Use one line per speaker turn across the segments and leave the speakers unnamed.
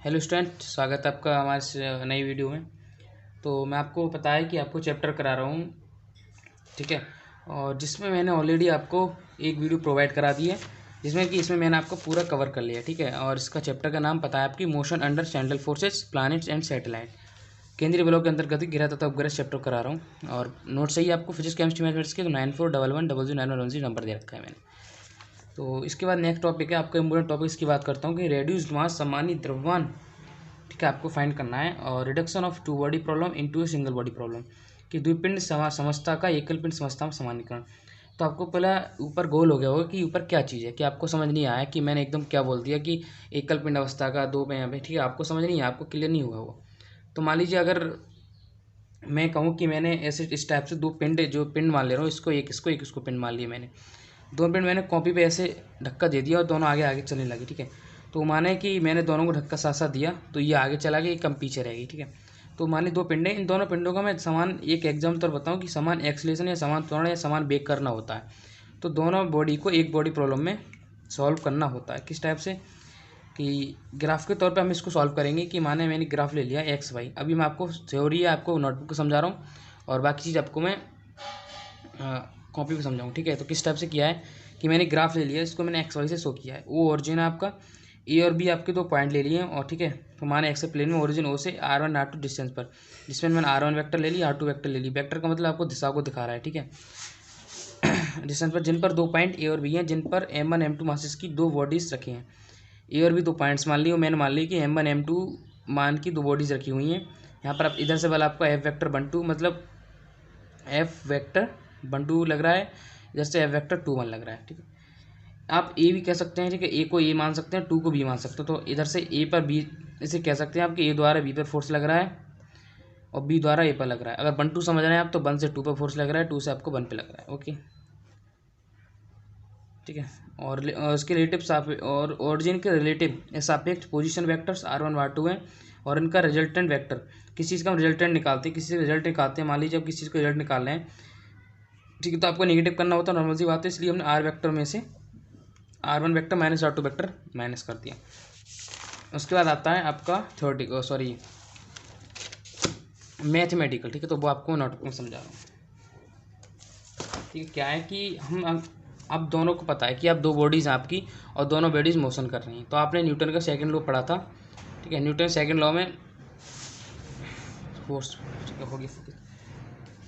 Hello student, स्वागत है आपका हमारे नई वीडियो में। तो मैं आपको पता है कि आपको चैप्टर करा रहा हूँ, ठीक है। और जिसमें मैंने ऑलरेडी आपको एक वीडियो प्रोवाइड करा दी है, इसमें मैंने आपको पूरा कवर कर लिया, ठीक है। और इसका चैप्टर का नाम पता है आपकी, motion under central forces, planets and satellite, केंद्रीय बलों के अंतर्गत गिरा तथा उपग्रह चैप्टर करा रहा हूँ। और नोट चाहिए आपको फिजिक्स केमिस्ट्री मैथमेटिक्स के, तो 9411009110 नंबर दे रखा है मैंने। तो इसके बाद नेक्स्ट टॉपिक है आपका इंपॉर्टेंट टॉपिक्स की बात करता हूँ कि रेड्यूस्ड मास सामान्य द्रव्यमान, ठीक है, आपको फाइंड करना है। और reduction of two body problem into a single body problem, कि द्विपिंड समस्या का एकल पिंड समस्या में सामान्यकरण। तो आपको पहला ऊपर गोल हो गया होगा कि ऊपर क्या चीज़ है, कि आपको समझ नहीं आया कि मैंने एकदम क्या बोल दिया कि एकल पिंड अवस्था का दो में यहाँ पे, ठीक है, आपको समझ नहीं आया, आपको क्लियर नहीं हुआ वो। तो मान लीजिए अगर मैं कहूँ कि मैंने ऐसे इस टाइप से दो पिंड, जो पिंड मान ले रहा हूँ, इसको पिंड मान लिया मैंने, दोनों पिंड मैंने कॉपी पे ऐसे धक्का दे दिया और दोनों आगे आगे चलने लगे, ठीक है। तो माने कि मैंने दोनों को धक्का साथ साथ दिया तो ये आगे चला गया, ये कम पीछे रहेगी, ठीक है। तो माने दो पिंड हैं, इन दोनों पिंडों का मैं समान एक एग्जाम्पल तौर बताऊँ कि समान एक्सलेशन या समान त्वरण या समान बेग करना होता है। तो दोनों बॉडी को एक बॉडी प्रॉब्लम में सॉल्व करना होता है। किस टाइप से, कि ग्राफ के तौर पे हम इसको सॉल्व करेंगे कि माने मैंने ग्राफ ले लिया एक्स वाई। अभी मैं आपको थ्योरी आपको नोटबुक को समझा रहा हूँ और बाकी चीज़ आपको मैं कॉपी पे समझाऊँ, ठीक है। तो किस टाइप से किया है कि मैंने ग्राफ ले लिया, इसको मैंने एक्स वाई से शो किया है। वो ओरिजिन है आपका, ए और बी आपके दो पॉइंट ले लिए हैं, और ठीक है, तो माने एक्स प्लेन में ओरिजिन ओ से R1 R2 डिस्टेंस पर, जिसमें मैंने R1 वेक्टर ले लिया, R2 वेक्टर ले ली। वेक्टर का मतलब आपको दिशा को दिखा रहा है, ठीक है। डिस्टेंस पर जिन पर दो पॉइंट ए और बी हैं, जिन पर M1 M2 मासेस की दो बॉडीज रखी हैं। ए और बी दो पॉइंट्स मान ली, और मैंने मान ली कि M1 M2 मान की दो बॉडीज रखी हुई हैं। यहाँ पर आप इधर से वाला आपका एफ वेक्टर 1 2 मतलब एफ वेक्टर 1 2 लग रहा है, इधर से एफ वेक्टर 2 1 लग रहा है, ठीक है। आप ए भी कह सकते हैं, ठीक है, ए को ए मान सकते हैं, 2 को बी मान सकते हो। तो इधर से ए पर बी, इसे कह सकते हैं आपके ए द्वारा बी पर फोर्स लग रहा है और बी द्वारा ए पर लग रहा है। अगर 1 2 समझ रहे हैं आप तो 1 से 2 पर फोर्स लग रहा है, 2 से आपको 1 पे लग रहा है, ओके, ठीक है। और उसके रिलेटिव और ओरिजिन के रिलेटिव सापेक्ष पोजीशन वेक्टर्स R1 R2 हैं, और इनका रिजल्टेंट वेक्टर, किसी चीज़ का हम रिजल्टेंट निकालते हैं, किसी से रिजल्ट निकालते हैं। मान लीजिए अब किसी चीज़ को रिजल्ट निकाल रहे हैं, ठीक है, तो आपको नेगेटिव करना होता है, नॉर्मल सी बात है, इसलिए हमने आर वेक्टर में से R1 vector minus R2 vector minus कर दिया। उसके बाद आता है आपका मैथमेटिकल, ठीक है, तो वो आपको नोटबुक में समझा रहा हूँ, ठीक है। क्या है कि हम अब दोनों को पता है कि अब दो बॉडीज़ हैं आपकी और दोनों बॉडीज़ मोशन कर रही हैं। तो आपने न्यूटन का सेकंड लॉ पढ़ा था, ठीक है। न्यूटन सेकंड लॉ में फोर्स, ठीक है, होगी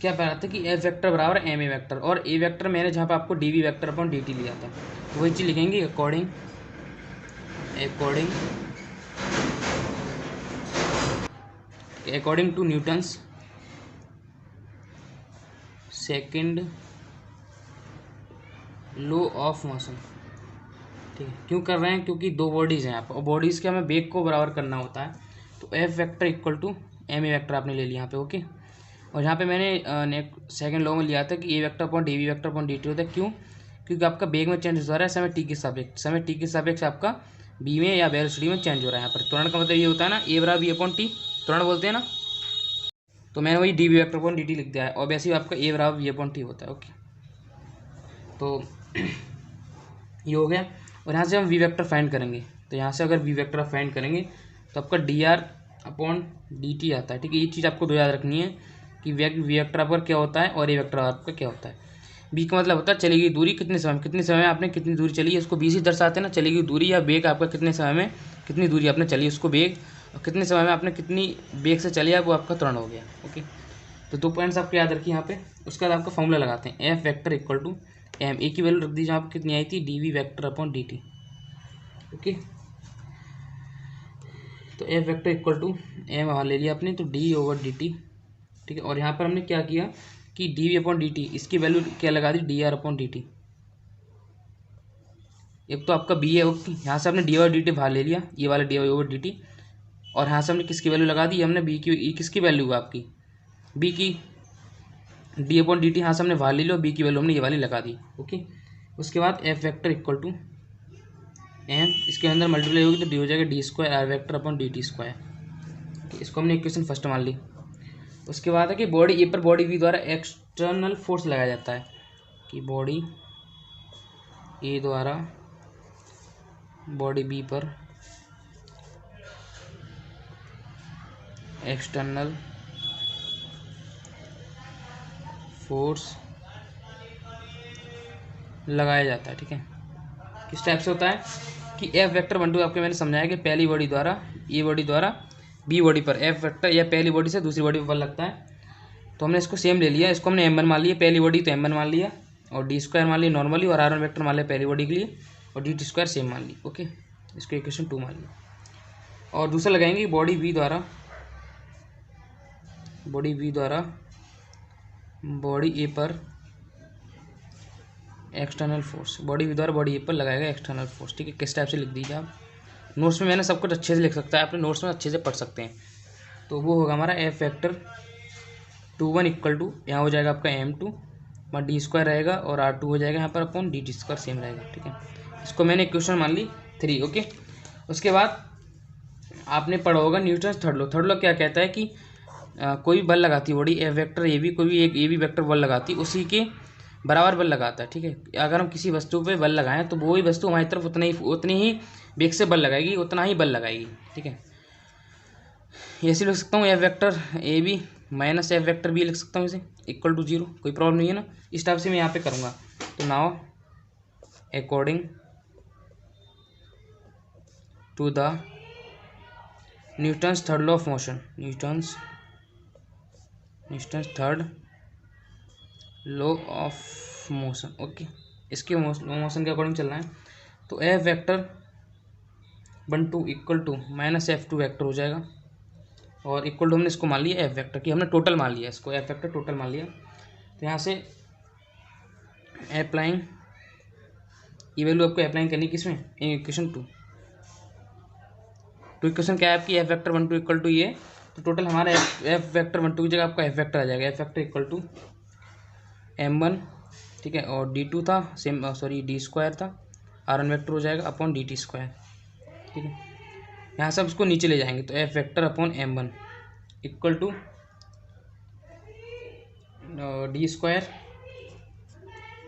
क्या पढ़ा था कि एफ वेक्टर बराबर एम ए वेक्टर, और ए वेक्टर मैंने जहाँ पे आपको D V vector upon D T लिया था, तो वही चीज़ लिखेंगे according to Newton's second law of motion, ठीक है। क्यों कर रहे हैं, क्योंकि दो बॉडीज़ हैं यहाँ पर और बॉडीज़ के हमें वेग को बराबर करना होता है। तो F vector equal to M A vector आपने ले लिया यहाँ पे, ओके। और यहाँ पे मैंने सेकंड लॉ में लिया था कि A vector upon D V vector upon D T होता है। क्यों, क्योंकि आपका वेग में चेंज हो रहा है समय टी के सापेक्ष आपका बी में या वेलोसिटी में चेंज हो रहा है। यहाँ पर त्वरण का मतलब ये होता है ना, ए बराबर बी अपॉन टी, त्वरण बोलते हैं ना, तो मैंने वही D V vector upon D T लिख दिया है, और वैसे ही आपका ए बराबर बी अपॉन टी होता है, ओके। तो ये हो गया। और यहाँ से हम वी वेक्टर फाइंड करेंगे, तो यहाँ से अगर वी वेक्टर फाइंड करेंगे तो आपका D R upon D T आता है, ठीक है। ये चीज़ आपको दो याद रखनी है कि वी वेक्टर आपका क्या होता है और ए वेक्टर आपका क्या होता है। बी का मतलब होता है चली गई दूरी कितने समय में आपने कितनी दूरी चली है, उसको बी से दर्शाते हैं ना, चली गई दूरी, या बेग आपका कितने समय में कितनी दूरी आपने चली, उसको बेग, और कितने समय में आपने कितनी बेग से चली है, वो आपका त्वरण हो गया, ओके। तो दो पॉइंट्स आपको याद रखिए यहाँ पे। उसके बाद आपका फॉर्मूला लगाते हैं, F vector equal to M, A की वैल्यू रख दीजिए, आपको कितनी आई थी, D V vector upon D T, okay. तो F vector equal to M वहाँ ले लिया आपने, तो डी ओवर डी टी, ठीक है। और यहाँ पर हमने क्या किया कि D V upon D T, इसकी वैल्यू क्या लगा दी, D R upon D T. एक तो आपका बी है, ओके, यहाँ से हमने डी ओवर डी टी बाहर ले लिया, ये वाला डी ओवर डी टी, और यहाँ से हमने किसकी वैल्यू लगा दी, हमने बी की, किसकी वैल्यू है आपकी, बी की, डी अपॉन डी टी यहाँ से हमने बाहर ले लिया, बी की वैल्यू हमने ये वाली लगा दी, ओके। उसके बाद F vector equal to M, इसके अंदर मल्टीप्लाई होगी तो डी हो जाएगा D square R vector upon D T square, इसको हमने इक्वेशन फर्स्ट मान ली। उसके बाद है कि बॉडी ए पर बॉडी बी द्वारा एक्सटर्नल फोर्स लगाया जाता है, कि बॉडी ए द्वारा बॉडी बी पर एक्सटर्नल फोर्स लगाया जाता है। ठीक है, किस टाइप से होता है कि एफ वेक्टर 1 2 आपको मैंने समझाया कि पहली बॉडी द्वारा ए बॉडी द्वारा बी बॉडी पर एफ वेक्टर या पहली बॉडी से दूसरी बॉडी पर बल लगता है। तो हमने इसको सेम ले लिया, इसको हमने m1 मान लिया, पहली बॉडी तो m1 मान लिया, और डी स्क्वायर मान लिया नॉर्मली, और r1 वेक्टर मान लिया पहली बॉडी के लिए, और डी टी स्क्वायर सेम मान ली। ओके, इसको इक्वेशन 2 मान लिया। और दूसरा लगाएंगे बॉडी बी द्वारा बॉडी ए पर एक्सटर्नल फोर्स, बॉडी बी द्वारा बॉडी ए पर लगाएगा एक्सटर्नल फोर्स। ठीक है, किस टाइप से लिख दीजिए आप, नोट्स में मैंने सब कुछ अच्छे से लिख सकता है, अपने नोट्स में अच्छे से पढ़ सकते हैं। तो वो होगा हमारा एफ वेक्टर 21 इक्वल टू, यहाँ हो जाएगा आपका m2 वहाँ डी स्क्वायर रहेगा, और r2 हो जाएगा यहाँ पर upon D T square same रहेगा। ठीक है, इसको मैंने इक्वेशन मान ली 3। ओके, उसके बाद आपने पढ़ा होगा Newton's third law. Third law क्या कहता है कि कोई भी बल लगाती है body F vector A B, कोई भी एक ए बी वेक्टर बल लगाती है, उसी के बराबर बल लगाता है। ठीक है, अगर हम किसी वस्तु पे बल लगाएं तो वही वस्तु हमारी तरफ उतनी ही वेग से बल लगाएगी, उतना ही बल लगाएगी। ठीक है, ऐसे लिख सकता हूँ F vector A B minus F vector B लिख सकता हूँ इसे इक्वल टू 0, कोई प्रॉब्लम नहीं है ना। इस टाइप से मैं यहाँ पे करूँगा। तो now according to the Newton's third law of motion, Newton's third law of motion. Okay, इसके मोशन के अकॉर्डिंग चलना है। तो F vector 1 2 equal to minus F2 vector हो जाएगा, और इक्वल टू हमने इसको मान लिया एफ वेक्टर की, हमने टोटल मान लिया इसको, एफ वेक्टर टोटल मान लिया। तो यहाँ से अप्लाइंग ये वैल्यू आपको अप्लाइंग करनी किसमें, इक्वेशन 2। तो इक्वेशन क्या है आपकी एफ वेक्टर 1 2 इक्वल टू ये, तो टोटल हमारा एफ वेक्टर 1 2 की जगह आपका एफ वेक्टर आ जाएगा, F vector equal to m1। ठीक है, और d2 था सेम, सॉरी डी स्क्वायर था, r1 वेक्टर हो जाएगा अपॉन डी टी स्क्वायर। ठीक है, यहाँ से हम इसको नीचे ले जाएंगे, तो F vector upon m1 equal to D square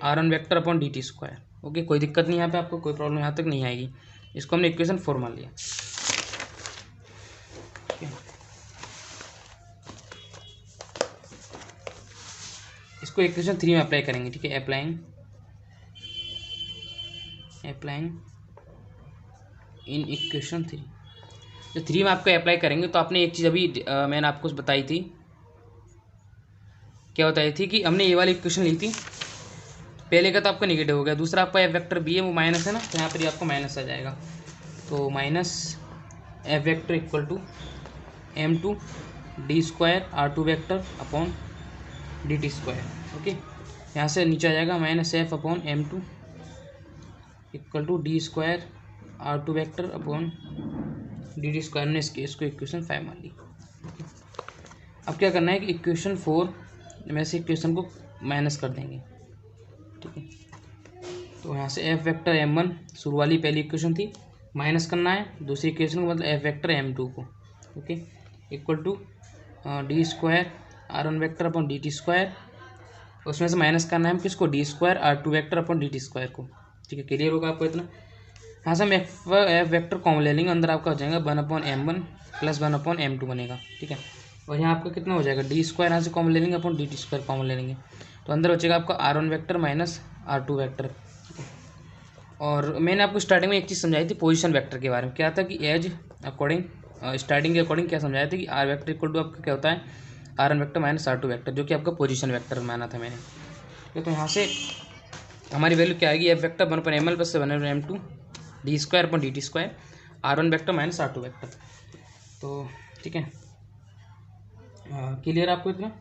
r1 vector upon D T square. Okay, कोई दिक्कत नहीं यहाँ पे, आपको कोई प्रॉब्लम यहाँ तक नहीं आएगी। इसको हमने इक्वेशन 4 मान लिया। इसको इक्वेशन 3 में अप्लाई करेंगे। ठीक है, अप्लाइंग इन इक्वेशन 3। जो 3 में आपको अप्लाई करेंगे तो आपने एक चीज़ अभी मैंने आपको बताई थी, क्या बताई थी कि हमने ये वाली इक्वेशन ली थी, पहले का तो आपका निगेटिव हो गया, दूसरा आपका एफ वेक्टर बी है वो माइनस है ना, तो यहाँ पर ये आपको माइनस आ जाएगा। तो minus F vector equal to m2 D square r2 vector upon D T square. Okay, यहाँ से नीचे आ जाएगा minus F upon m2 equal to D square r2 vector upon D T square ने इसको इक्वेशन 5 मान ली। अब क्या करना है कि इक्वेशन 4 में से इक्वेशन को माइनस कर देंगे। ठीक है, तो यहाँ से एफ वेक्टर m1 शुरू वाली पहली इक्वेशन थी, माइनस करना है दूसरी इक्वेशन को, मतलब एफ वेक्टर m2 को। Okay, equal to D square r1 vector upon D T square, उसमें से माइनस करना है हम किसको, D square r2 vector upon D T square को। ठीक है, क्लियर होगा आपको इतना। यहाँ से हम एफ वेक्टर कॉमन ले लेंगे, अंदर आपका हो जाएगा 1/m1 प्लस 1/m2 बनेगा। ठीक है, और यहाँ आपका कितना हो जाएगा, डी स्क्वायर यहाँ से कॉमन ले लेंगे upon D T square common ले लेंगे, तो अंदर हो जाएगा आपका r1 vector minus r2 vector. और मैंने आपको स्टार्टिंग में एक चीज़ समझाई थी पोजीशन वेक्टर के बारे में, क्या था कि एज अकॉर्डिंग स्टार्टिंग के अकॉर्डिंग क्या समझाया था कि आर वेक्टर इक्वल टू आपका क्या होता है, r1 vector minus r2 vector, जो कि आपका पोजीशन वेक्टर माना था मैंने। तो यहाँ से हमारी वैल्यू क्या आएगी, F vector 1/m1 plus 1/m2 D square upon D T square r1 vector minus r2 vector. तो ठीक है, क्लियर आपको इतना।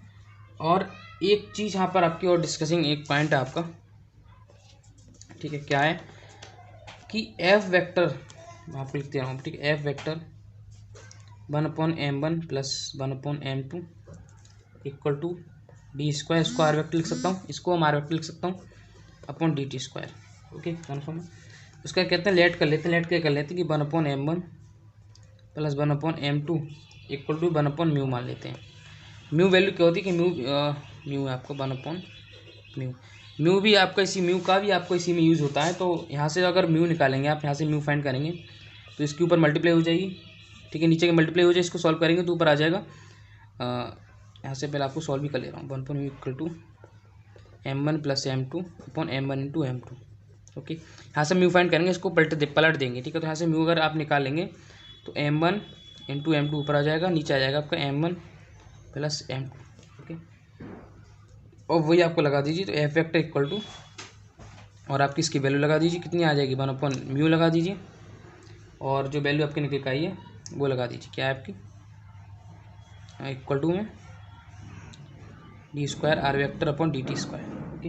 और एक चीज़ यहाँ पर आपकी और डिस्कसिंग एक पॉइंट है आपका, ठीक है, क्या है कि एफ वेक्टर आपको लिखते रहा हूँ। ठीक है, F vector 1/m1 plus 1/m2 equal to D square, इसको आर वेक्टर लिख सकता हूँ, इसको हम आर वेक्टर लिख सकता हूँ upon D T square. Okay, confirm है। उसका कहते हैं लेट कर लेते हैं, लेट क्या कर लेते हैं कि 1/m1 plus 1/m2 equal to 1/म्यू मान लेते हैं। म्यू वैल्यू क्या होती है कि म्यू है आपको 1/म्यू। म्यू भी आपका इसी म्यू का भी आपको इसी में यूज़ होता है। तो यहाँ से अगर म्यू निकालेंगे आप, यहाँ से म्यू फाइंड करेंगे तो इसके ऊपर मल्टीप्लाई हो जाएगी। ठीक है, नीचे के मल्टीप्लाई हो जाए, इसको सॉल्व करेंगे तो ऊपर आ जाएगा। यहाँ से पहले आपको सॉल्व भी कर ले रहा हूँ। 1 mu equal to m1 plus m2 upon m1 into m2। Okay, यहाँ से म्यू फाइंड करेंगे, इसको पलट देंगे। ठीक है, तो यहाँ से म्यू अगर आप निकाल लेंगे तो m1 इंटू m2 ऊपर आ जाएगा, नीचे आ जाएगा आपका m1 प्लस m2। ओके, और वही आपको लगा दीजिए, तो एफ वेक्टर इक्वल टू, और आपकी इसकी वैल्यू लगा दीजिए, कितनी आ जाएगी 1 अपॉन म्यू लगा दीजिए, और जो वैल्यू आपकी निकल के आई है वो लगा दीजिए, क्या है आपकी इक्वल टू में D square R vector upon D T square. Okay,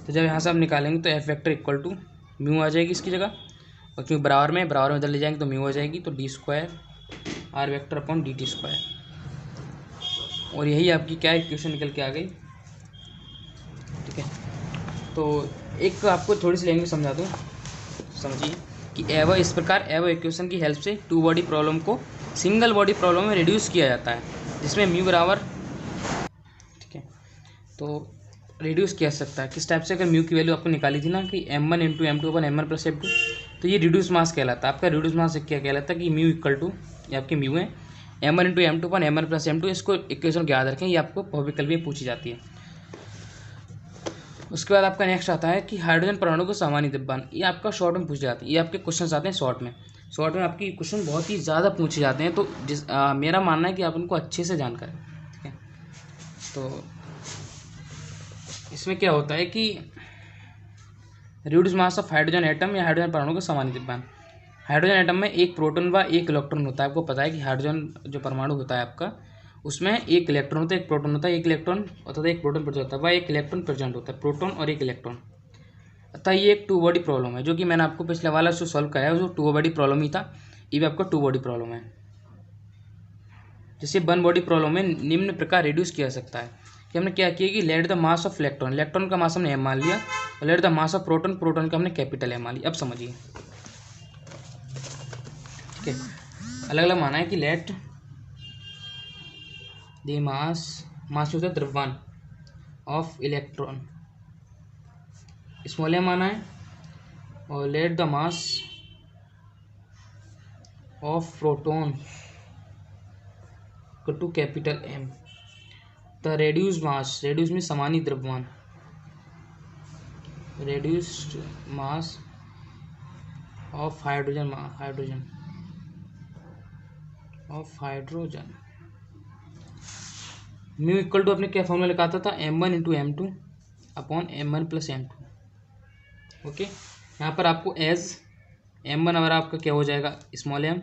तो जब यहाँ से हम निकालेंगे तो F vector equal to mu आ जाएगी इसकी जगह, और क्योंकि बराबर में इधर ले जाएंगे तो म्यू आ जाएगी, तो D square R vector upon D T square, और यही आपकी क्या इक्वेशन निकल के आ गई। ठीक है, तो एक आपको थोड़ी सी लैंग्वेज समझा दूँ, समझिए कि एवो इस प्रकार एवो इक्वेशन की हेल्प से टू बॉडी प्रॉब्लम को सिंगल बॉडी प्रॉब्लम में रिड्यूस किया जाता है, जिसमें म्यू बराबर, ठीक है, तो रिड्यूस किया सकता है किस टाइप से। अगर म्यू की वैल्यू आपको निकाली थी ना कि m1 इंटू m2 अपन m1 प्लस m2, तो ये रिड्यूस मास कहलाता है। आपका रिड्यूस मास क्या कहलाता है कि म्यू इक्वल टू, ये आपकी म्यू है, m1 इंटू m2 अपन m1 प्लस m2, इसको इक्वेशन याद रखें, ये आपको बहुविकल्प में पूछी जाती है। उसके बाद आपका नेक्स्ट आता है कि हाइड्रोजन परमाणु को सामान्य द्रव्यमान, ये आपका शॉर्ट में पूछे जाते हैं, ये आपके क्वेश्चन आते हैं शॉर्ट में आपकी क्वेश्चन बहुत ही ज़्यादा पूछे जाते हैं, तो मेरा मानना है कि आप उनको अच्छे से जान करें। ठीक है, तो इसमें क्या होता है कि reduce mass of hydrogen atom या हाइड्रोजन परमाणु का सामान्य द्रव्यमान, हाइड्रोजन एटम में एक प्रोटॉन व एक इलेक्ट्रॉन होता है। आपको पता है कि हाइड्रोजन जो परमाणु होता है आपका, उसमें एक इलेक्ट्रॉन होता है, एक प्रोटॉन होता है, एक इलेक्ट्रॉन अर्थात एक प्रोटॉन प्रेजेंट होता है, वह एक इलेक्ट्रॉन प्रेजेंट होता है, प्रोटॉन और एक इलेक्ट्रॉन। अतः ये एक टू बॉडी प्रॉब्लम है, जो कि मैंने आपको पिछले वाला जो सॉल्व कराया है, जो टू बॉडी प्रॉब्लम ही था, ये भी आपका टू बॉडी प्रॉब्लम है। जिसे वन बॉडी प्रॉब्लम में निम्न प्रकार रिड्यूस किया जा सकता है कि हमने क्या किया कि late the mass of electron, electron का मास हमने m मान लिया, और let the mass of proton, proton का हमने कैपिटल M मान लिया। अब समझिए, ठीक है, अलग अलग माना है कि लेट द मास होता है द्रव्यमान ऑफ इलेक्ट्रॉन, स्मॉल m माना है, और let the mass of proton to capital M, the reduced mass, reduce में सामान्य द्रव्यमान, reduced mass of hydrogen mu equal to, अपने क्या फॉर्मूला लिखाता था, m1 into m2 upon m1 plus m2। Okay, यहाँ पर आपको एज m1 अगर आपका क्या हो जाएगा स्मॉल m,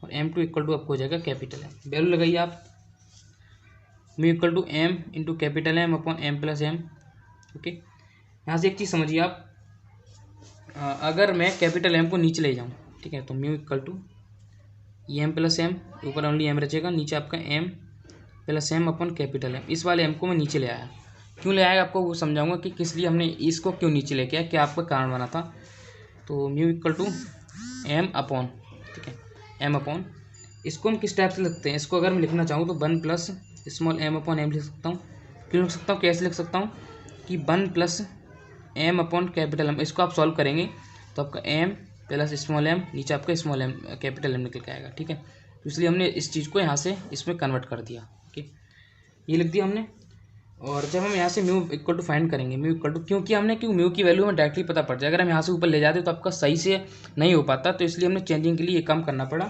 और m2 इक्वल टू आपको हो जाएगा कैपिटल M। वैल्यू लगाइए आप, mu equal to m into capital M upon m plus m। Okay, यहाँ से एक चीज़ समझिए आप, अगर मैं कैपिटल M को नीचे ले जाऊँ, ठीक है, तो mu equal to m plus m, ऊपर ओनली m रचेगा, नीचे आपका m plus m upon capital M। इस वाले m को मैं नीचे ले आया, क्यों ले आया आपको वो समझाऊंगा कि किस लिए हमने इसको क्यों नीचे लेके आया, क्या आपका कारण बना था। तो mu equal to m upon, ठीक है, m अपॉन, इसको हम किस टाइप से लिखते हैं, इसको अगर मैं लिखना चाहूँ तो 1 plus small m upon m लिख सकता हूँ। क्यों लिख सकता हूँ, कैसे लिख सकता हूँ कि 1 plus m upon capital M, इसको आप सॉल्व करेंगे तो आपका m प्लस स्मॉल m, नीचे आपका स्मॉल m कैपिटल M निकल के आएगा। ठीक है, तो इसलिए हमने इस चीज़ को यहाँ से इसमें कन्वर्ट कर दिया। ओके, ये लिख दिया हमने। और जब हम यहाँ से म्यू इक्वल टू फाइंड करेंगे, म्यू इक्वल टू, क्योंकि हमने म्यू की वैल्यू हमें डायरेक्टली पता पड़ जाए, अगर हम यहाँ से ऊपर ले जाते तो आपका सही से नहीं हो पाता, तो इसलिए हमने चेंजिंग के लिए ये काम करना पड़ा।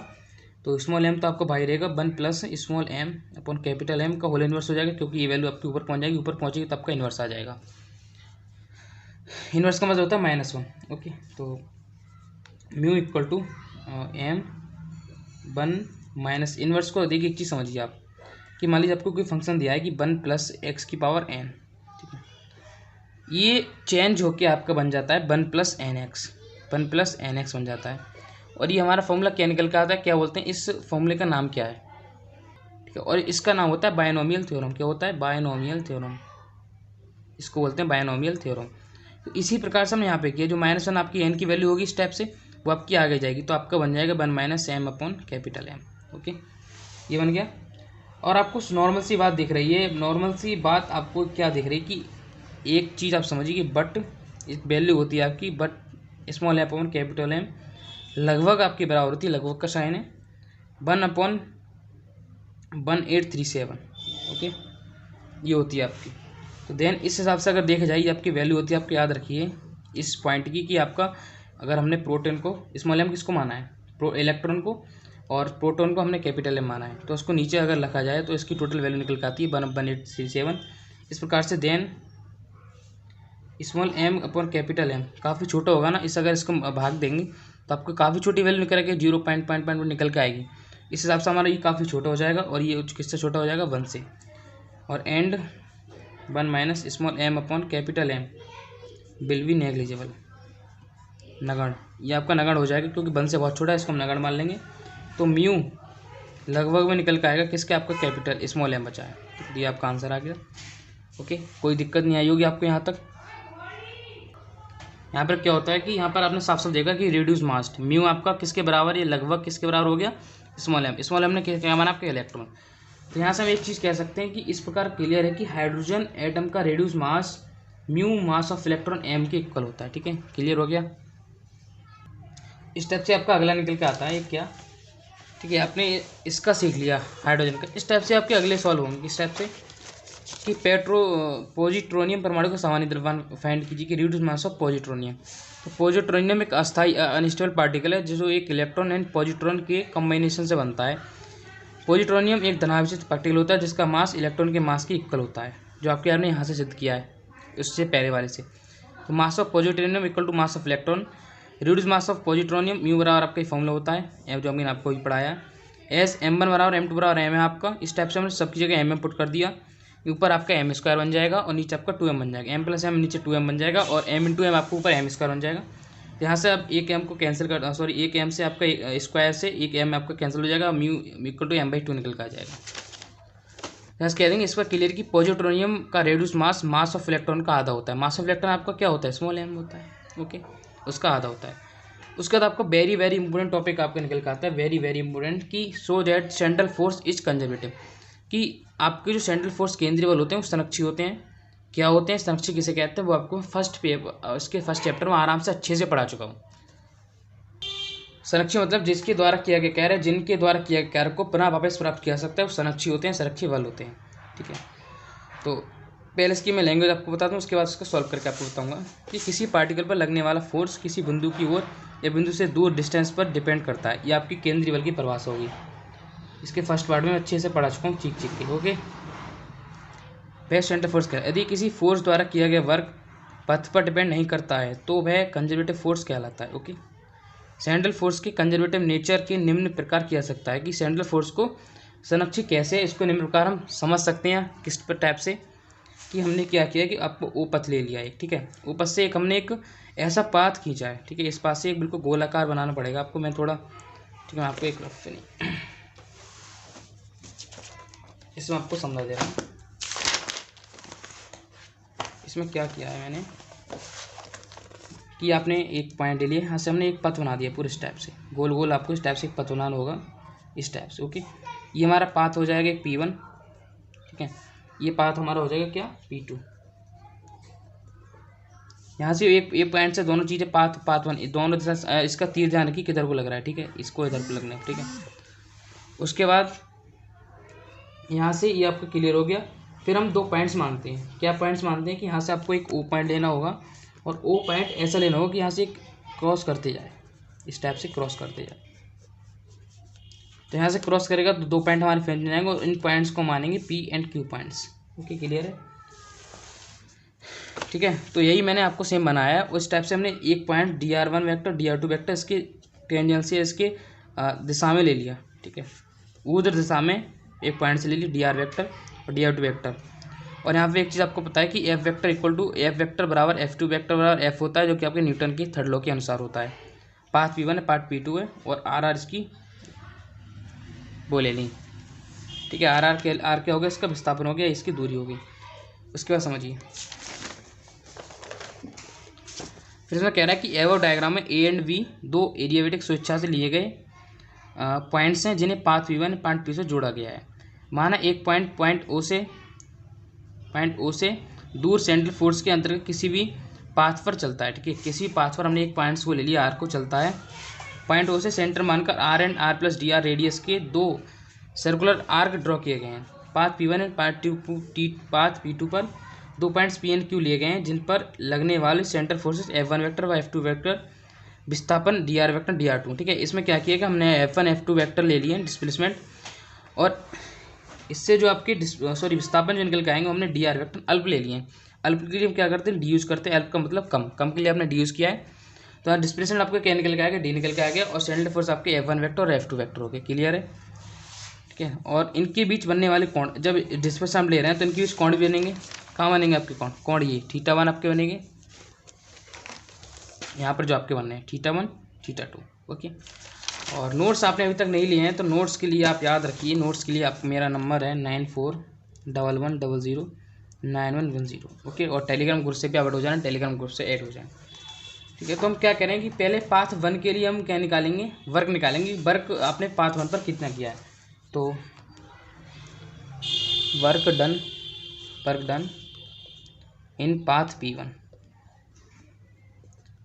तो स्मॉल m तो आपको भाई रहेगा 1 plus small m upon capital M का होल इन्वर्स हो जाएगा, क्योंकि ये वैल्यू आपके ऊपर पहुँच जाएगी, ऊपर पहुँचेगी तो आपका इन्वर्स आ जाएगा। इन्वर्स का मतलब होता है -1। ओके, तो mu equal to m 1 minus inverse को देखिए, एक चीज़ समझिए आप कि मान लीजिए आपको कोई फंक्शन दिया है कि 1 प्लस x की पावर n, ठीक है, ये चेंज होके आपका बन जाता है 1 प्लस nx बन जाता है। और ये हमारा फॉर्मूला क्या निकल के आता है, क्या बोलते हैं, इस फॉर्मूले का नाम क्या है, ठीक है, और इसका नाम होता है बायनोमियल थ्योरम। क्या होता है, बायनोमियल थ्योरम, इसको बोलते हैं बायनोमियल थ्योरम। तो इसी प्रकार से हमने यहाँ पे किया, जो -1 आपकी n की वैल्यू होगी इस टाइप से, वो आपकी आगे जाएगी, तो आपका बन जाएगा 1 minus m upon capital M। Okay, ये बन गया। और आपको नॉर्मल सी बात दिख रही है, नॉर्मल सी बात आपको क्या दिख रही है कि एक चीज़ आप समझिए कि बट वैल्यू होती है आपकी, but small m upon capital M लगभग आपके बराबर होती है, लगभग का साइन है, 1/1837। ओके, ये होती है आपकी। तो देन इस हिसाब से अगर देखा जाए ये आपकी वैल्यू होती है, आपको याद रखिए इस पॉइंट की कि आपका अगर हमने प्रोटॉन को स्मॉल एम किसको माना है, इलेक्ट्रॉन को, और प्रोटॉन को हमने कैपिटल एम माना है, तो उसको नीचे अगर लिखा जाए तो इसकी टोटल वैल्यू निकल के आती है 1/1837। इस प्रकार से then small M upon capital M काफ़ी छोटा होगा ना, इस अगर इसको भाग देंगे तो आपको काफ़ी छोटी वैल्यू निकल के 0.1 निकल के आएगी। इस हिसाब से हमारा ये काफ़ी छोटा हो जाएगा, और ये किससे छोटा हो जाएगा, 1 से। और and 1 minus small M upon capital M will be negligible, नगण्य। ये आपका नगण्य हो जाएगा क्योंकि 1 से बहुत छोटा है, इसको हम नगण्य मान लेंगे। तो म्यू लगभग में निकल के आएगा किसके, आपका कैपिटल स्मॉल एम बचा है। तो ये आपका आंसर आ गया। ओके, कोई दिक्कत नहीं आई होगी आपको यहाँ तक। यहाँ पर क्या होता है कि यहाँ पर आपने साफ साफ देखा कि रिड्यूस मास, म्यू आपका किसके बराबर, ये लगभग किसके बराबर हो गया, स्मॉल एम। स्मॉल एम ने क्या माना, आपके इलेक्ट्रॉन। तो यहाँ से हम एक चीज़ कह सकते हैं कि इस प्रकार क्लियर है कि हाइड्रोजन एटम का reduce mass mu mass of electron M के इक्वल होता है। ठीक है, क्लियर हो गया। इस टाइप से आपका अगला निकल के आता है क्या, ठीक है, आपने इसका सीख लिया हाइड्रोजन का। इस टाइप से आपके अगले सॉल्व होंगे इस टाइप से कि पॉजिट्रोनियम परमाणु का सामान्य द्रव्यमान फाइंड कीजिए कि रिड्यूस मास ऑफ पॉजिट्रोनियम। तो पॉजिट्रोनियम एक अस्थायी अनस्टेबल पार्टिकल है जो एक इलेक्ट्रॉन एंड पॉजिट्रॉन के कम्बिनेशन से बनता है। पॉजिट्रोनियम एक धनावेशित पार्टिकल होता है जिसका मास इलेक्ट्रॉन के मास के इक्वल होता है, जो आपके आपने यहाँ से सिद्ध किया है उससे पहले वाले से। तो mass of positronium equal to mass of electron, reduce mass of positronium mu बराबर आपका फॉर्मूला होता है, जो हमने आपको भी पढ़ाया। एस M1 बराबर M2 बराबर M है आपका। इस टाइप से हमने सबकी जगह M पुट कर दिया। ऊपर आपका M² बन जाएगा और नीचे आपका 2M बन जाएगा। M + M नीचे 2M बन जाएगा और M × M आपको ऊपर M² बन जाएगा। यहाँ से आप एक M को कैंसिल कर, सॉरी एक M से आपका स्क्वायर से एक M आपका कैंसिल हो जाएगा, म्यू इक्वल टू M/2 निकल कर आ जाएगा। यहाँ से कह देंगे इस पर क्लियर कि पॉजिट्रोनियम का reduce mass mass of electron का आधा होता है। मास ऑफ इलेक्ट्रॉन आपका क्या होता है, स्मॉल m होता है। ओके, उसका आधा होता है। उसके बाद आपको वेरी वेरी इंपॉर्टेंट टॉपिक आपका निकल कर आता है, वेरी वेरी इंपॉर्टेंट, कि so that central force is conservative, कि आपके जो सेंट्रल फोर्स केंद्रीय बल होते हैं वो संरक्षी होते हैं। क्या होते हैं संरक्षी, किसे कहते हैं, वो आपको इसके फर्स्ट चैप्टर में आराम से अच्छे से पढ़ा चुका हूँ। संरक्षी मतलब जिसके द्वारा किया गया कार्य, जिनके द्वारा किया गया कार्य को पुनः वापस प्राप्त किया जा सकता है, वो संरक्षी होते हैं, संरक्षी बल होते हैं। ठीक है, तो पहले इसकी मैं लैंग्वेज आपको बता दूं, उसके बाद उसको सॉल्व करके आपको बताऊंगा कि किसी पार्टिकल पर लगने वाला फोर्स किसी बिंदु की ओर या बिंदु से दूर डिस्टेंस पर डिपेंड करता है। ये आपकी केंद्रीय बल की परिभाषा होगी। इसके फर्स्ट पार्ट में अच्छे से पढ़ा चुका हूँ चीख के। ओके, बेस्ट सेंटर फोर्स क्या है, यदि किसी फोर्स द्वारा किया गया वर्क पथ पर डिपेंड नहीं करता है तो वह कंजर्वेटिव फोर्स कहलाता है। ओके, सेंट्रल फोर्स के कंजर्वेटिव नेचर के निम्न प्रकार किया सकता है कि सेंट्रल फोर्स को संरक्षित कैसे है, इसको निम्न प्रकार हम समझ सकते हैं किस पर टाइप से, कि हमने क्या किया कि आपको ओ पथ ले लिया है। ठीक है, ओ पथ से एक हमने एक ऐसा पाथ खींचा है। ठीक है, इस पाथ से एक बिल्कुल गोलाकार बनाना पड़ेगा आपको, मैं थोड़ा, ठीक है, मैं आपको एक रफ नहीं इसमें आपको समझा दे रहा हूँ। इसमें क्या किया है मैंने कि आपने एक पॉइंट ले लिया, यहाँ से हमने एक पथ बना दिया पूरे इस टाइप से, गोल गोल आपको इस टाइप से एक पथ बनाना होगा इस टाइप से। ओके, ये हमारा पाथ हो जाएगा एक P1। ठीक है, ये पाथ हमारा हो जाएगा क्या, P2। यहाँ से एक पॉइंट से दोनों चीज़ें पाथ 1 दोनों दिशा, इसका तीर ध्यान रखिए किधर को लग रहा है। ठीक है, इसको इधर को लगना है। ठीक है, उसके बाद यहाँ से ये आपका क्लियर हो गया। फिर हम दो पॉइंट्स मानते हैं। क्या पॉइंट्स मानते हैं कि यहाँ से आपको एक O पॉइंट लेना होगा और O पॉइंट ऐसा लेना होगा कि यहाँ से क्रॉस करते जाए, इस टाइप से क्रॉस करते जाए। तो यहाँ से क्रॉस करेगा तो दो पॉइंट हमारे फेंच जाएंगे और इन पॉइंट्स को मानेंगे P and Q points. Okay, clear है। ठीक है, तो यही मैंने आपको सेम बनाया है। उस टाइप से हमने एक point DR1 vector DR2 vector इसके टेंजेंशियल इसके दिशा में ले लिया। ठीक है, उधर दिशा में एक पॉइंट से ले ली DR वेक्टर और DR2 वेक्टर। और यहाँ पे एक चीज़ आपको पता है कि F vector equal to F vector बराबर F2 वेक्टर बराबर F होता है, जो कि आपके न्यूटन की थर्ड लॉ के अनुसार होता है। पाथ P1 है, पाथ P2 है और RR इसकी बोले नहीं। ठीक है, RR क्या हो गया, इसका विस्थापन हो गया, इसकी दूरी हो गई। उसके बाद समझिए, फिर इसमें कह रहा है कि एवो डायग्राम में A एंड B दो एरियावेटिक स्वेच्छा से लिए गए पॉइंट्स हैं जिन्हें पाथ P1 पाथ P से जोड़ा गया है। माना एक पॉइंट O से दूर सेंट्रल फोर्स के अंतर्गत किसी भी पाथ पर चलता है। ठीक है, किसी भी पाथ पर हमने एक पॉइंट्स को ले लिया, R को चलता है पॉइंट ओ से सेंटर मानकर R and R plus D R radius के 2 सर्कुलर आर्क ड्रॉ किए गए हैं। Path P1 and path P2 पर 2 पॉइंट्स P एंड Q लिए गए हैं जिन पर लगने वाले सेंटर फोर्सेस F1 वेक्टर व F2 वेक्टर विस्थापन DR वेक्टर DR2। ठीक है, इसमें क्या किया कि हमने F1 F2 वेक्टर ले लिए डिस्प्लेसमेंट, और इससे जो आपके विस्थापन जो निकल के आएंगे हमने DR वेक्टर अल्प ले लिए हैं। अल्प के लिए हम क्या करते हैं, डी यूज़ करते हैं। अल्प का मतलब कम, कम के लिए आपने डी यूज़ किया है, तो यहाँ डिस्प्लेसमेंट आपका क्या निकल के आएगा, डी निकल के आ गया, और सेंट्रल फोर्स आपके F1 वेक्टर और F2 वेक्टर हो गए। क्लियर है? ठीक है, और इनके बीच बनने वाले कोण, जब डिस्प्लेसमेंट हम ले रहे हैं तो इनके बीच कोण भी बनेंगे। कहाँ बनेंगे आपके कोण? कोण ये θ1 आपके बनेंगे, यहाँ पर जो आपके बनने हैं θ1 θ2। ओके, और नोट्स आपने अभी तक नहीं लिए हैं तो नोट्स के लिए आप याद रखिए, नोट्स के लिए आप मेरा नंबर है 9411009110। ओके, और टेलीग्राम ग्रुप से भी ऐड हो जाना, टेलीग्राम ग्रुप से ऐड हो जाए। ठीक है, तो हम क्या करें कि पहले पाथ 1 के लिए हम क्या निकालेंगे, वर्क निकालेंगे। वर्क आपने पाथ 1 पर कितना किया है, तो work done in path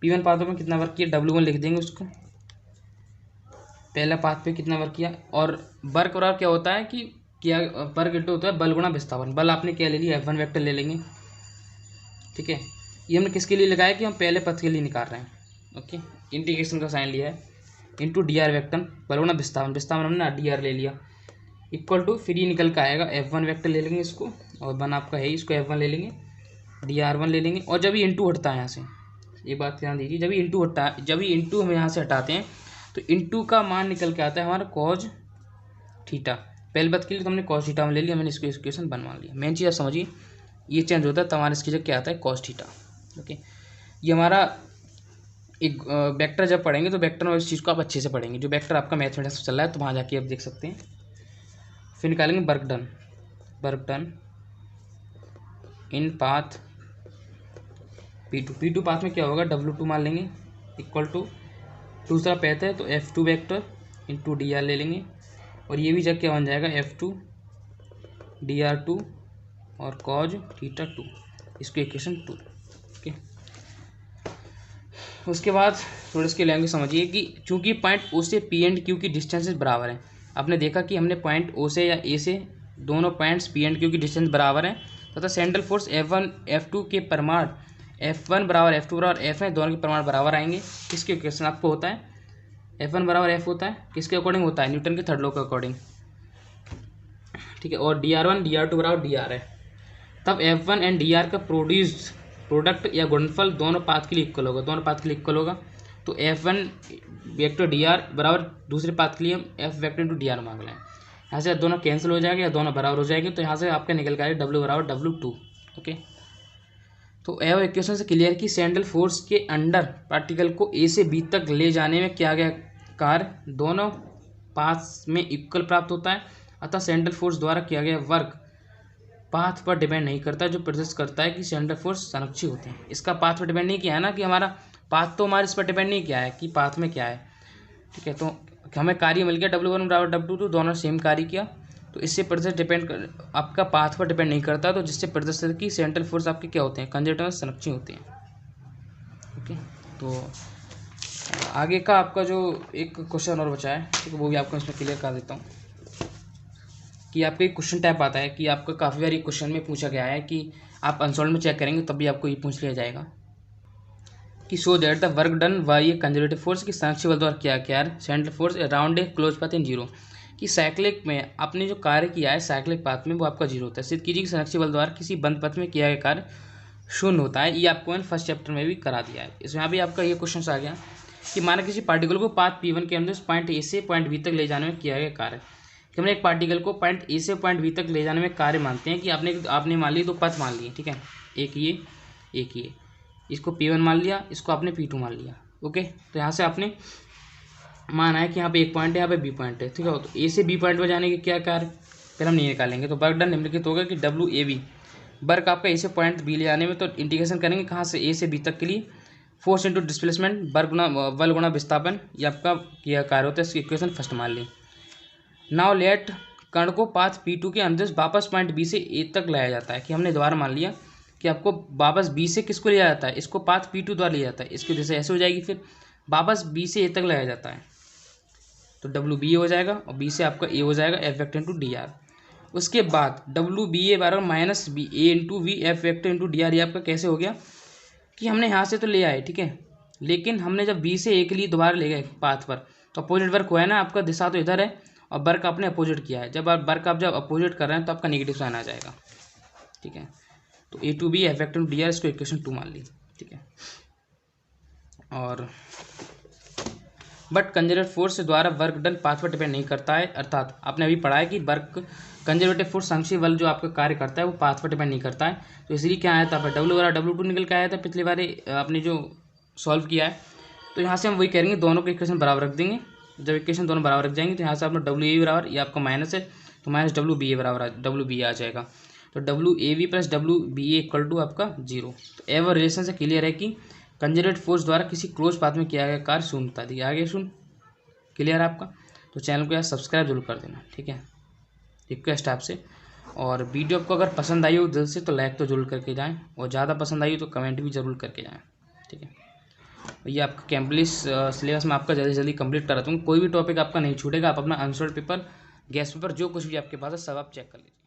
P1 path में कितना वर्क किया, W1 लिख देंगे उसको, पहला पाथ पे कितना वर्क किया। और वर्क और क्या होता है कि क्या वर्क इनटू होता है बल गुणा विस्थापन। बल आपने क्या ले लिया, F1 वेक्टर ले लेंगे। ठीक है, ये हमने किसके लिए लगाया कि हम पहले पथ के लिए निकाल रहे हैं। ओके, इंटीग्रेशन का साइन लिया है, इंटू DR वेक्टर बल गुणा विस्थापन हमने DR ले लिया, इक्वल टू, फिर ये निकल के आएगा F1 वेक्टर ले लेंगे इसको, और 1 आपका है इसको F1 ले लेंगे, DR1 ले लेंगे। और जब ये इंटू हटता है यहाँ से, ये बात ध्यान दीजिए, जब ये इंटू हम यहाँ से हटाते हैं तो इंटू का मान निकल के आता है हमारा cos थीटा। पहले बात के लिए तो हमने cos थीटा में ले लिया, मैंने इसको इक्वेशन बनवा लिया। मेन चीज़ आप समझिए, ये चेंज होता है तो हमारे इसकी जगह क्या आता है, cos थीटा। ओके, ये हमारा एक वेक्टर जब पढ़ेंगे तो वेक्टर और इस चीज़ को आप अच्छे से पढ़ेंगे। जो वेक्टर आपका मैथमेटिक्स में चल रहा है तो वहाँ जाके आप देख सकते हैं। फिर निकालेंगे work done in path P2 path में क्या होगा, W2 मान लेंगे, इक्वल टू, दूसरा पैथ है तो F2 वेक्टर इंटू DR ले लेंगे, और ये भी जब क्या बन जाएगा, F2 DR2 और cos θ2, इसको इक्वेशन 2। ओके, उसके बाद थोड़ा इसकी लैंग्वेज समझिए कि चूंकि पॉइंट O से P एंड Q की डिस्टेंसेस बराबर हैं। आपने देखा कि हमने पॉइंट O से या A से दोनों पॉइंट्स P एंड Q की डिस्टेंस बराबर हैं, तथा सेंट्रल फोर्स F1 F2 के परिमाण F1 बराबर F2 बराबर F है, दोनों के परिमाण बराबर आएंगे। किसके इक्वेशन आपको होता है, F1 बराबर F होता है, किसके अकॉर्डिंग होता है, न्यूटन के थर्ड लॉ के अकॉर्डिंग। ठीक है, और DR1 DR2 बराबर DR है, तब F1 एंड DR का प्रोडक्ट या गुणनफल दोनों पाथ के लिए इक्वल होगा। तो F1 वेक्टर DR बराबर दूसरे पाथ के लिए हम F वेक्टर इंटू DR मांग रहे हैं। यहाँ से दोनों कैंसिल हो जाएगा या दोनों बराबर हो जाएंगे, तो यहाँ से आपका निकल कर W बराबर W2। ओके, तो एव इक्वेशन से क्लियर कि सेंट्रल फोर्स के अंडर पार्टिकल को A से B तक ले जाने में किया गया कार्य दोनों पाथ में इक्वल प्राप्त होता है, अतः सेंट्रल फोर्स द्वारा किया गया वर्क पाथ पर डिपेंड नहीं करता, जो प्रदर्शित करता है कि सेंट्रल फोर्स संरक्षित होते हैं। इसका पाथ पर डिपेंड नहीं किया है ना, कि हमारा पाथ तो हमारे इस पर डिपेंड नहीं किया है कि पाथ में क्या है। ठीक है, तो हमें कार्य मिल गया W1 बराबर W2, दोनों सेम कार्य किया, तो इससे प्रदर्शित डिपेंड आपका पाथ पर डिपेंड नहीं करता, तो जिससे प्रदर्शित की सेंट्रल फोर्स आपके क्या होते हैं, कंजर्वेटिव में संरक्षित होते हैं। ओके, तो आगे का आपका जो एक क्वेश्चन और बचा है, ठीक है, वो भी आपको इसमें क्लियर कर देता हूँ कि आपका एक क्वेश्चन टाइप आता है कि आपका काफ़ी बार क्वेश्चन में पूछा गया है कि आप अनसॉल्व में चेक करेंगे तब भी आपको ये पूछ लिया जाएगा कि so that the work done by A conservative force की संरक्षित बल द्वारा क्या क्या है central force around a close path in zero, कि साइक्लिक में आपने जो कार्य किया है साइक्लिक पाथ में वो आपका जीरो होता है। सिद्ध कीजिए कि संरक्षित बल द्वारा किसी बंद पथ में किया गया कार्य शून्य होता है। ये आपको मैंने फर्स्ट चैप्टर में भी करा दिया है। इसमें अभी आपका ये क्वेश्चन आ गया कि माना किसी पार्टिकल को पाथ P1 के अंदर पॉइंट A से पॉइंट B तक ले जाने में किया गया कार्य, कि हमने एक पार्टिकल को पॉइंट A से पॉइंट B तक ले जाने में कार्य मानते हैं कि आपने मान लिया दो पथ मान लिए, ठीक है, एक ये इसको P1 मान लिया, इसको आपने P2 मान लिया। ओके, तो यहाँ से आपने माना है कि यहाँ पे एक पॉइंट है, यहाँ पे B पॉइंट है, ठीक है। तो A से B पॉइंट पर जाने के क्या कार्य फिर हम नहीं निकालेंगे, तो वर्क डन निम्नलिखित होगा कि WAB वर्क आपका A से पॉइंट B ले जाने में, तो इंटीग्रेशन करेंगे कहाँ से A से B तक के लिए, फोर्स इंटू डिस्प्लेसमेंट बल गुणा विस्थापन, ये आपका किया कार्य होता है। इसकी इक्वेशन फर्स्ट मान ली। नाउ लेट कण को पाथ P2 के अंदर वापस पॉइंट B से A तक लाया जाता है, कि हमने दोबारा मान लिया कि आपको वापस B से किसको लिया जाता है, इसको पाथ P2 द्वारा लिया जाता है। इसकी दिशा ऐसे हो जाएगी, फिर वापस B से A तक लाया जाता है। तो डब्ल्यू बी ए हो जाएगा और बी से आपका ए हो जाएगा F vector into D R. उसके बाद डब्ल्यू बी ए बराबर minus B A into V F vector into D R. ये आपका कैसे हो गया कि हमने यहाँ से तो ले आए, ठीक है, लेकिन हमने जब बी से ए के लिए दोबारा ले गए पाथ पर, तो अपोजिट वर्क हुआ है ना, आपका दिशा तो इधर है और वर्क आपने अपोजिट किया है। जब आप वर्क आप जब अपोजिट कर रहे हैं तो आपका नेगेटिव साइन आ जाएगा, ठीक है। तो A to B F vector into D R, इसको इक्वेशन 2 मान ली, ठीक है। और बट कंजर्वेटिव फोर्स द्वारा वर्क डन पाथ पर डिपेंड नहीं करता है, अर्थात आपने अभी पढ़ा है कि वर्क कंजर्वेटिव फोर्स संक्षिप्त बल जो आपका कार्य करता है वो पाथ पर डिपेंड नहीं करता है। तो इसलिए क्या आया था आप डब्ल्यू बराबर W2 निकल के आया था पिछली बार आपने जो सॉल्व किया है। तो यहाँ से हम वही करेंगे, दोनों के इक्वेशन बराबर रख देंगे। जब इक्वेशन दोनों बराबर रख जाएंगे तो यहाँ से आपने डब्ल्यू ए बराबर, ये आपका माइनस है तो माइनस डब्ल्यू बी ए बराबर डब्ल्यू बी ए आ जाएगा। तो W A V plus W B A equal to आपका 0। तो एवर रिलेशन से क्लियर है कि कंजर्वेटिव फोर्स द्वारा किसी क्लोज पाथ में किया गया कार्य शून्यता दी। आगे सुन क्लियर है आपका। तो चैनल को यार सब्सक्राइब जरूर कर देना, ठीक है, रिक्वेस्ट आपसे। और वीडियो आपको अगर पसंद आई हो दिल से तो लाइक तो जरूर करके जाएं, और ज़्यादा पसंद आई हो तो कमेंट भी जरूर करके जाएं, ठीक है। ये आपका कैंपलिस सिलेबस में आपका जल्दी जल्दी कंप्लीट कराता हूँ। कोई भी टॉपिक आपका नहीं छूटेगा। आप अपना आंसर पेपर, गैस पेपर, जो कुछ भी आपके पास है सब आप चेक कर लीजिए।